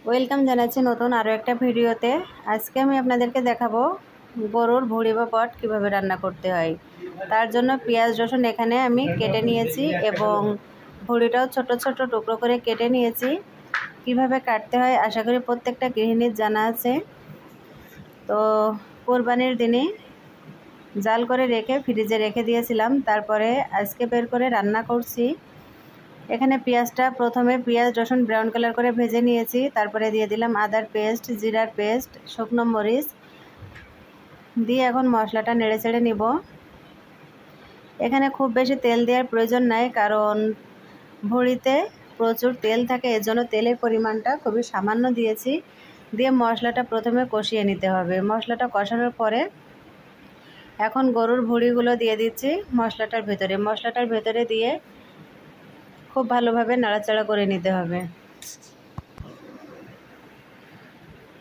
Welcome জানাচ্ছি নতুন আরও একটা ভিডিওতে। আজকে আমি আপনাদেরকে দেখাবো গরুর ভুঁড়ি বা পট কীভাবে রান্না করতে হয়। তার জন্য পেঁয়াজ রসুন এখানে আমি কেটে নিয়েছি এবং ভুঁড়িটাও ছোট ছোট টুকরো করে কেটে নিয়েছি। কিভাবে কাটতে হয় আশা করি প্রত্যেকটা গৃহিণীর জানা আছে। তো কোরবানির দিনে জাল করে রেখে ফ্রিজে রেখে দিয়েছিলাম, তারপরে আজকে বের করে রান্না করছি। এখানে পেঁয়াজটা প্রথমে পেঁয়াজ রসুন ব্রাউন কালার করে ভেজে নিয়েছি, তারপরে দিয়ে দিলাম আদার পেস্ট, জিরার পেস্ট, শুকনো মরিচ দিয়ে এখন মশলাটা নেড়ে চেড়ে নিব। এখানে খুব বেশি তেল দেওয়ার প্রয়োজন নাই, কারণ ভুঁড়িতে প্রচুর তেল থাকে, এজন্য তেলের পরিমাণটা খুবই সামান্য দিয়েছি। দিয়ে মশলাটা প্রথমে কষিয়ে নিতে হবে। মশলাটা কষানোর পরে এখন গরুর ভুঁড়িগুলো দিয়ে দিচ্ছি মশলাটার ভেতরে দিয়ে খুব ভালোভাবে নাড়াচাড়া করে নিতে হবে।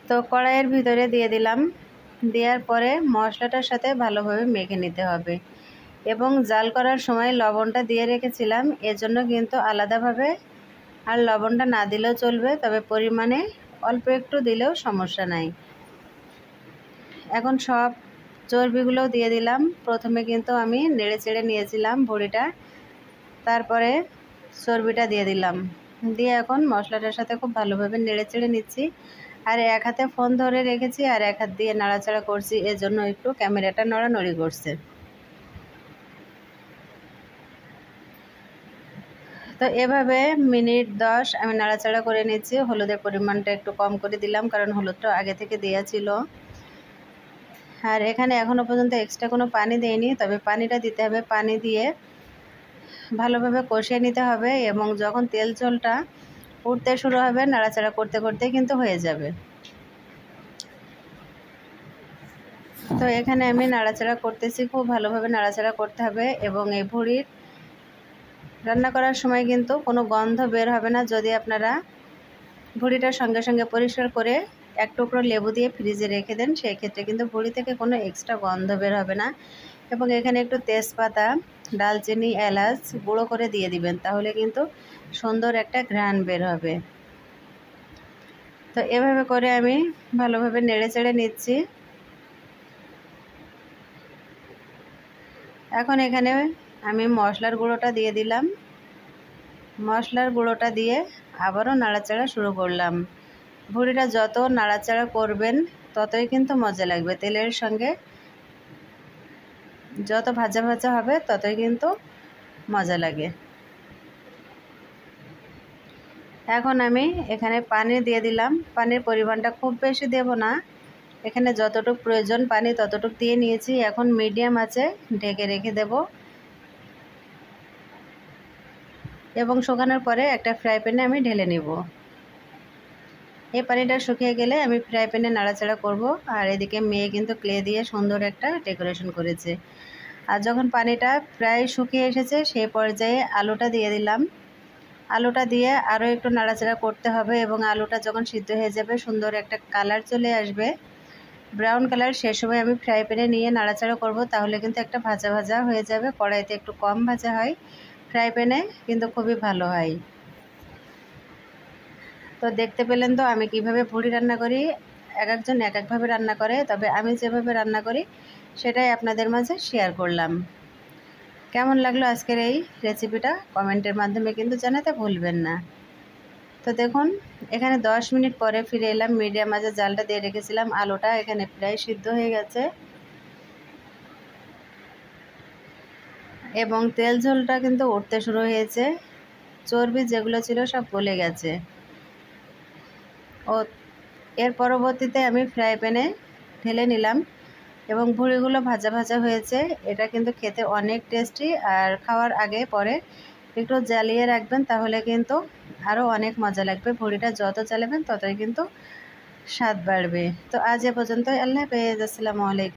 তো কড়াইয়ের ভিতরে দিয়ে দিলাম, দেওয়ার পরে মশলাটার সাথে ভালোভাবে মেখে নিতে হবে। এবং জাল করার সময় লবণটা দিয়ে রেখেছিলাম, এজন্য কিন্তু আলাদাভাবে আর লবণটা না দিলেও চলবে, তবে পরিমাণে অল্প একটু দিলেও সমস্যা নাই। এখন সব চর্বিগুলোও দিয়ে দিলাম। প্রথমে কিন্তু আমি নেড়ে চেড়ে নিয়েছিলাম ভুঁড়িটা, তারপরে চর্বিটা দিয়ে দিলাম। দিয়ে এখন মশলাটার সাথে খুব ভালোভাবে নেড়ে চেড়ে নিচ্ছি। আর এক হাতে ফোন ধরে রেখেছি আর এক হাত দিয়ে নাড়াচাড়া করছি, এজন্য একটু ক্যামেরাটা নড়ানড়ি করছে। তো এভাবে মিনিট 10 আমি নাড়াচাড়া করে নিচ্ছি। হলুদের পরিমাণটা একটু কম করে দিলাম, কারণ হলুদটা আগে থেকে দেওয়া ছিল। আর এখানে এখনও পর্যন্ত এক্সট্রা কোনো পানি দেইনি, তবে পানিটা দিতে হবে। পানি দিয়ে ভালোভাবে কষিয়ে নিতে হবে এবং যখন তেল ঝোলটা উঠতে শুরু হবে নাড়াচাড়া করতে করতে কিন্তু হয়ে যাবে। তো এখানে আমি নাড়াচাড়া করতেছি, খুব ভালোভাবে নাড়াচাড়া করতে হবে। এবং এই ভুঁড়ির রান্না করার সময় কিন্তু কোনো গন্ধ বের হবে না। যদি আপনারা ভুঁড়িটার সঙ্গে সঙ্গে পরিষ্কার করে এক টুকরো লেবু দিয়ে ফ্রিজে রেখে দেন, সেই ক্ষেত্রে কিন্তু ভুঁড়ি থেকে কোনো এক্সট্রা গন্ধ বের হবে না। এবং এখানে একটু তেজপাতা, দালচিনি, এলাচ গুঁড়ো করে দিয়ে দিবেন, তাহলে কিন্তু সুন্দর একটা ঘ্রাণ বের হবে। তো এভাবে করে আমি ভালোভাবে নেড়ে চেড়ে নিচ্ছি। এখন এখানে আমি মশলার গুঁড়োটা দিয়ে দিলাম। মশলার গুঁড়োটা দিয়ে আবারও নাড়াচাড়া শুরু করলাম। ভুঁড়িটা যত নাড়াচাড়া করবেন ততই কিন্তু মজা লাগবে। তেলের সঙ্গে যত ভাজা ভাজা হবে ততই কিন্তু মজা লাগে। এখন আমি এখানে পানি দিয়ে দিলাম। পানির পরিমাণটা খুব বেশি দেব না, এখানে যতটুকু প্রয়োজন পানি ততটুকু দিয়ে নিয়েছি। এখন মিডিয়াম আঁচে ঢেকে রেখে দেব এবং শুকানোর পরে একটা ফ্রাই প্যানে আমি ঢেলে নেব। এই পানিটা শুকিয়ে গেলে আমি ফ্রাই প্যানে নাড়াচাড়া করব। আর এদিকে মেয়ে কিন্তু ক্লে দিয়ে সুন্দর একটা ডেকোরেশন করেছে। আর যখন পানিটা প্রায় শুকিয়ে এসেছে সেই পর্যায়ে আলুটা দিয়ে দিলাম। আলুটা দিয়ে আরও একটু নাড়াচাড়া করতে হবে এবং আলুটা যখন সিদ্ধ হয়ে যাবে সুন্দর একটা কালার চলে আসবে, ব্রাউন কালার, সে সময় আমি ফ্রাই প্যানে নিয়ে নাড়াচাড়া করব, তাহলে কিন্তু একটা ভাজা ভাজা হয়ে যাবে। কড়াইতে একটু কম ভাজা হয়, ফ্রাই প্যানে কিন্তু খুবই ভালো হয়। তো দেখতে পেলেন তো আমি কিভাবে ভুঁড়ি রান্না করি। এক একজন এক একভাবে রান্না করে, তবে আমি যেভাবে রান্না করি সেটাই আপনাদের মাঝে শেয়ার করলাম। কেমন লাগলো আজকের এই রেসিপিটা কমেন্টের মাধ্যমে কিন্তু জানাতে ভুলবেন না। তো দেখুন এখানে 10 মিনিট পরে ফিরে এলাম। মিডিয়াম আঁচে জালটা দিয়ে রেখেছিলাম, আলুটা এখানে প্রায় সিদ্ধ হয়ে গেছে এবং তেল ঝোলটা কিন্তু উঠতে শুরু হয়েছে। চর্বি যেগুলো ছিল সব গলে গেছে। ও এর পরবর্তীতে আমি ফ্রাই প্যানে ঢেলে নিলাম এবং ভুঁড়িগুলো ভাজা ভাজা হয়েছে। এটা কিন্তু খেতে অনেক টেস্টি, আর খাওয়ার আগে পরে একটু জ্বালিয়ে রাখবেন, তাহলে কিন্তু আরও অনেক মজা লাগবে। ভুঁড়িটা যত জ্বালাবেন ততই কিন্তু স্বাদ বাড়বে। তো আজ এ পর্যন্ত। আল্লাহ হাফেজ। আসসালামু আলাইকুম।